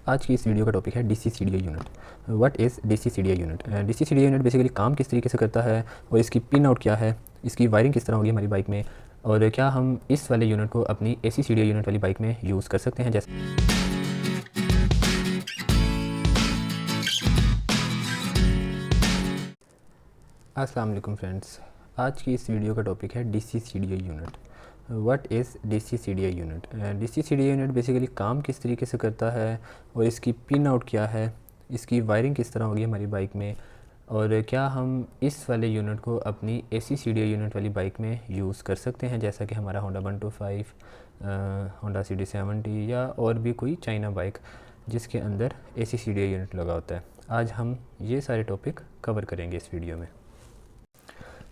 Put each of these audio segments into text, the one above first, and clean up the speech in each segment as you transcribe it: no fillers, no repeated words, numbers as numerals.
आज की इस वीडियो का टॉपिक है DC CDI unit. What is DC CDI unit? DC CDI unit basically काम किस तरीके से करता है और इसकी पिन आउट क्या है, इसकी वायरिंग किस तरह होगी हमारी बाइक में, और क्या हम इस वाले यूनिट को अपनी एसी सीडीआई यूनिट वाली बाइक में यूज़ कर सकते हैं। जैसे अस्सलाम वालेकुम फ्रेंड्स, आज की इस वीडियो का टॉपिक है DC CDI unit. What is DC CDI unit? DC CDI unit basically काम किस तरीके से करता है और इसकी पिन आउट क्या है, इसकी वायरिंग किस तरह होगी हमारी बाइक में, और क्या हम इस वाले यूनिट को अपनी एसी सीडीआई यूनिट वाली बाइक में यूज़ कर सकते हैं, जैसा कि हमारा होंडा 125, होंडा CD70 या और भी कोई चाइना बाइक जिसके अंदर एसी सीडीआई यूनिट लगा होता है। आज हम ये सारे टॉपिक कवर करेंगे इस वीडियो में।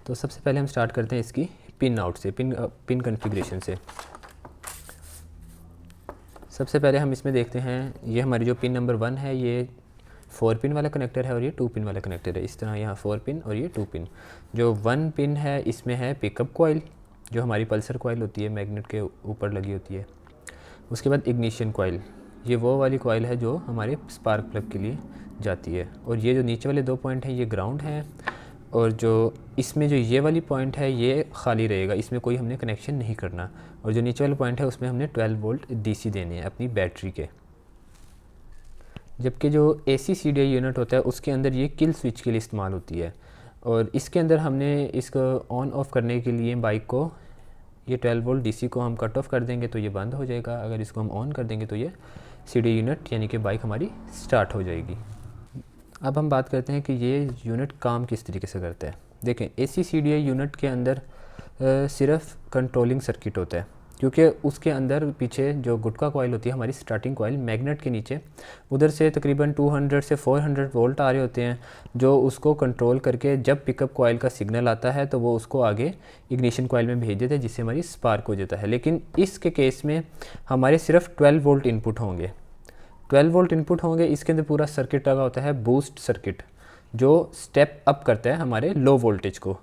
तो सबसे पहले हम स्टार्ट करते हैं इसकी पिन आउट से, पिन कॉन्फ़िगरेशन से। सबसे पहले हम इसमें देखते हैं, ये हमारी जो पिन नंबर 1 है ये 4 पिन वाला कनेक्टर है और ये 2 पिन वाला कनेक्टर है। इस तरह यहाँ 4 पिन और ये 2 पिन। जो 1 पिन है इसमें है पिकअप कॉइल, जो हमारी पल्सर कॉइल होती है, मैग्नेट के ऊपर लगी होती है। उसके बाद इग्निशन कॉइल, ये वो वाली कॉइल है जो हमारे स्पार्क प्लग के लिए जाती है। और ये जो नीचे वाले 2 पॉइंट हैं ये ग्राउंड हैं, और जो इसमें जो ये वाली पॉइंट है ये खाली रहेगा, इसमें कोई हमने कनेक्शन नहीं करना। और जो नीचे वाला पॉइंट है उसमें हमने 12 वोल्ट डीसी देने हैं अपनी बैटरी के। जबकि जो एसी सीडीआई यूनिट होता है उसके अंदर ये किल स्विच के लिए इस्तेमाल होती है, और इसके अंदर हमने इसको ऑन ऑफ़ करने के लिए बाइक को, ये 12 वोल्ट डीसी को हम कट ऑफ़ कर देंगे तो ये बंद हो जाएगा। अगर इसको हम ऑन कर देंगे तो ये सीडीआई यूनिट यानी कि बाइक हमारी स्टार्ट हो जाएगी। अब हम बात करते हैं कि ये यूनिट काम किस तरीके से करता है। देखें, एसी सीडीआई यूनिट के अंदर सिर्फ कंट्रोलिंग सर्किट होता है, क्योंकि उसके अंदर पीछे जो गुटका कॉइल होती है हमारी स्टार्टिंग कॉइल, मैग्नेट के नीचे उधर से तकरीबन 200 से 400 वोल्ट आ रहे होते हैं, जो उसको कंट्रोल करके जब पिकअप कॉइल का सिग्नल आता है तो वो उसको आगे इग्निशन कॉइल में भेज देते हैं, जिससे हमारी स्पार्क हो जाता है। लेकिन इसके केस में हमारे सिर्फ 12 वोल्ट इनपुट होंगे, 12 वोल्ट इनपुट होंगे। इसके अंदर पूरा सर्किट लगा होता है बूस्ट सर्किट, जो स्टेप अप करता है हमारे लो वोल्टेज को।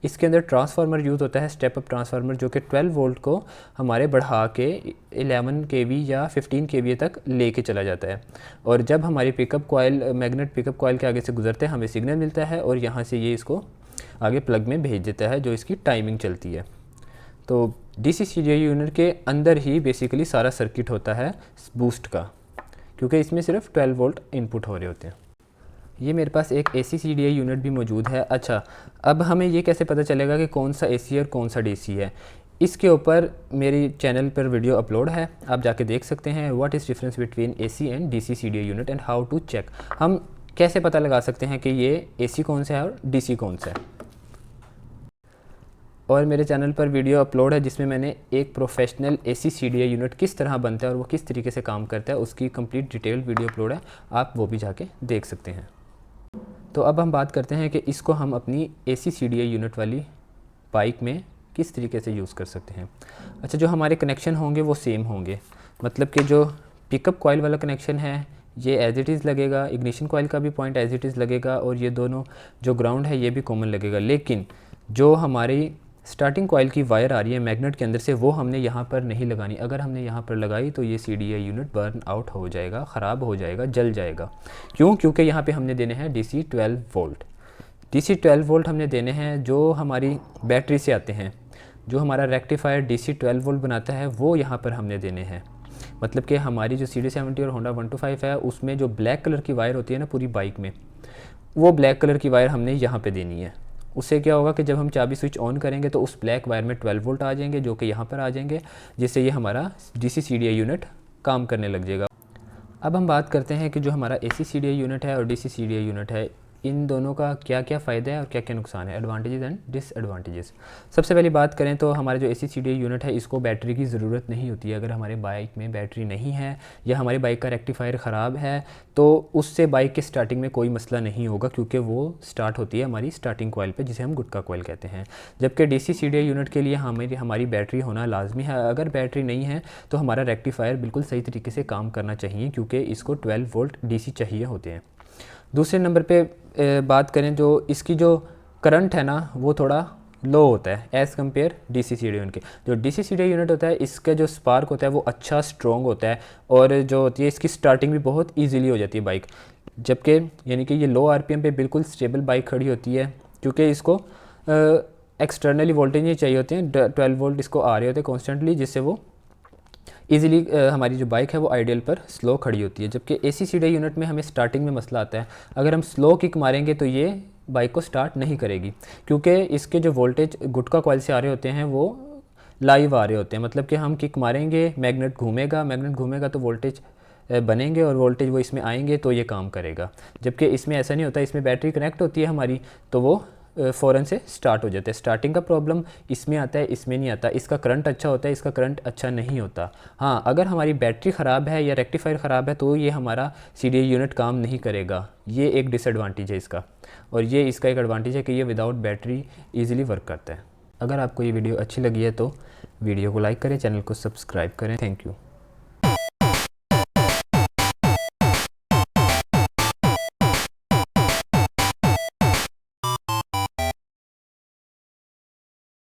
इसके अंदर ट्रांसफार्मर यूज़ होता है, स्टेप अप ट्रांसफार्मर, जो कि 12 वोल्ट को हमारे बढ़ा के 11 kV या 15 kV तक लेके चला जाता है। और जब हमारी pickup coil, magnet pickup coil के आगे से गुजरते हैं हमें सिग्नल मिलता है, और यहाँ से ये इसको आगे प्लग में भेज देता है, जो इसकी टाइमिंग चलती है। तो डीसी सीडीआई यूनिट के अंदर ही बेसिकली सारा सर्किट होता है बूस्ट का, क्योंकि इसमें सिर्फ 12 वोल्ट इनपुट हो रहे होते हैं। ये मेरे पास एक एसी सीडीआई यूनिट भी मौजूद है। अच्छा, अब हमें ये कैसे पता चलेगा कि कौन सा एसी है और कौन सा डीसी है? इसके ऊपर मेरी चैनल पर वीडियो अपलोड है, आप जाके देख सकते हैं। What is difference between AC and DC CDI unit and how to check. हम कैसे पता लगा सकते हैं कि ये एसी कौन सा है और डीसी कौन सा है? और मेरे चैनल पर वीडियो अपलोड है जिसमें मैंने एक प्रोफेशनल एसी सीडीआई यूनिट किस तरह बनता है और वो किस तरीके से काम करता है उसकी कंप्लीट डिटेल वीडियो अपलोड है, आप वो भी जाके देख सकते हैं। तो अब हम बात करते हैं कि इसको हम अपनी एसी सीडीआई यूनिट वाली बाइक में किस तरीके से यूज़ कर सकते हैं। अच्छा, जो हमारे कनेक्शन होंगे वो सेम होंगे, मतलब कि जो पिकअप कॉइल वाला कनेक्शन है ये एज इट इज़ लगेगा, इग्निशन कॉइल का भी पॉइंट एज इट इज़ लगेगा, और ये दोनों जो ग्राउंड है ये भी कॉमन लगेगा। लेकिन जो हमारी स्टार्टिंग कॉइल की वायर आ रही है मैग्नेट के अंदर से, वो हमने यहाँ पर नहीं लगानी। अगर हमने यहाँ पर लगाई तो ये सीडीआई यूनिट बर्न आउट हो जाएगा, ख़राब हो जाएगा, जल जाएगा। क्यों? क्योंकि यहाँ पे हमने देने हैं डीसी 12 वोल्ट। डीसी 12 वोल्ट हमने देने हैं जो हमारी बैटरी से आते हैं। जो हमारा रेक्टिफायर डीसी 12 वोल्ट बनाता है वो यहाँ पर हमने देने हैं। मतलब कि हमारी जो CD70 और होंडा 125 है उसमें जो ब्लैक कलर की वायर होती है ना पूरी बाइक में, वो ब्लैक कलर की वायर हमने यहाँ पे देनी है। उससे क्या होगा कि जब हम चाबी स्विच ऑन करेंगे तो उस ब्लैक वायर में 12 वोल्ट आ जाएंगे, जो कि यहाँ पर आ जाएंगे, जिससे ये हमारा डीसी सीडीआई यूनिट काम करने लग जाएगा। अब हम बात करते हैं कि जो हमारा एसी सीडीआई यूनिट है और डीसी सीडीआई यूनिट है, इन दोनों का क्या क्या फ़ायदा है और क्या क्या नुकसान है, एडवांटेजेस एंड डिसएडवांटेजेस। सबसे पहली बात करें तो हमारा जो एसी सीडीआई यूनिट है इसको बैटरी की ज़रूरत नहीं होती है। अगर हमारे बाइक में बैटरी नहीं है या हमारी बाइक का रेक्टिफायर ख़राब है तो उससे बाइक के स्टार्टिंग में कोई मसला नहीं होगा, क्योंकि वो स्टार्ट होती है हमारी स्टार्टिंग कॉइल पे, जिसे हम गुटका कॉइल कहते हैं। जबकि डीसी सीडीआई यूनिट के लिए हमारी बैटरी होना लाजमी है। अगर बैटरी नहीं है तो हमारा रेक्टिफायर बिल्कुल सही तरीके से काम करना चाहिए, क्योंकि इसको 12 वोल्ट डीसी चाहिए होते हैं। दूसरे नंबर पे बात करें जो इसकी जो करंट है ना वो थोड़ा लो होता है as compare DC CD unit के। जो डीसी सीडी यूनिट होता है इसका जो स्पार्क होता है वो अच्छा स्ट्रॉन्ग होता है, और जो होती है इसकी स्टार्टिंग भी बहुत ईजीली हो जाती है बाइक, जबकि यानी कि ये लो आरपीएम पे बिल्कुल स्टेबल बाइक खड़ी होती है, क्योंकि इसको एक्सटर्नली वोल्टेज नहीं चाहिए होते हैं, 12 वोल्ट इसको आ रहे होते हैं कॉन्स्टेंटली, जिससे वो ईज़िली हमारी जो बाइक है वो आइडियल पर स्लो खड़ी होती है। जबकि एसी सीडी यूनिट में हमें स्टार्टिंग में मसला आता है, अगर हम स्लो किक मारेंगे तो ये बाइक को स्टार्ट नहीं करेगी, क्योंकि इसके जो वोल्टेज गुटका कॉइल से आ रहे होते हैं वो लाइव आ रहे होते हैं। मतलब कि हम किक मारेंगे, मैग्नेट घूमेगा तो वोल्टेज बनेंगे और वोल्टेज वो इसमें आएंगे तो ये काम करेगा। जबकि इसमें ऐसा नहीं होता, इसमें बैटरी कनेक्ट होती है हमारी, तो वो फ़ौरन से स्टार्ट हो जाता है। स्टार्टिंग का प्रॉब्लम इसमें आता है, इसमें नहीं आता। इसका करंट अच्छा होता है, इसका करंट अच्छा नहीं होता। हाँ, अगर हमारी बैटरी ख़राब है या रेक्टिफायर ख़राब है तो ये हमारा सीडीआई यूनिट काम नहीं करेगा। ये एक डिसएडवांटेज है इसका, और ये इसका एक एडवांटेज है कि ये विदाउट बैटरी ईजिली वर्क करता है। अगर आपको ये वीडियो अच्छी लगी है तो वीडियो को लाइक करें, चैनल को सब्सक्राइब करें। Thank you.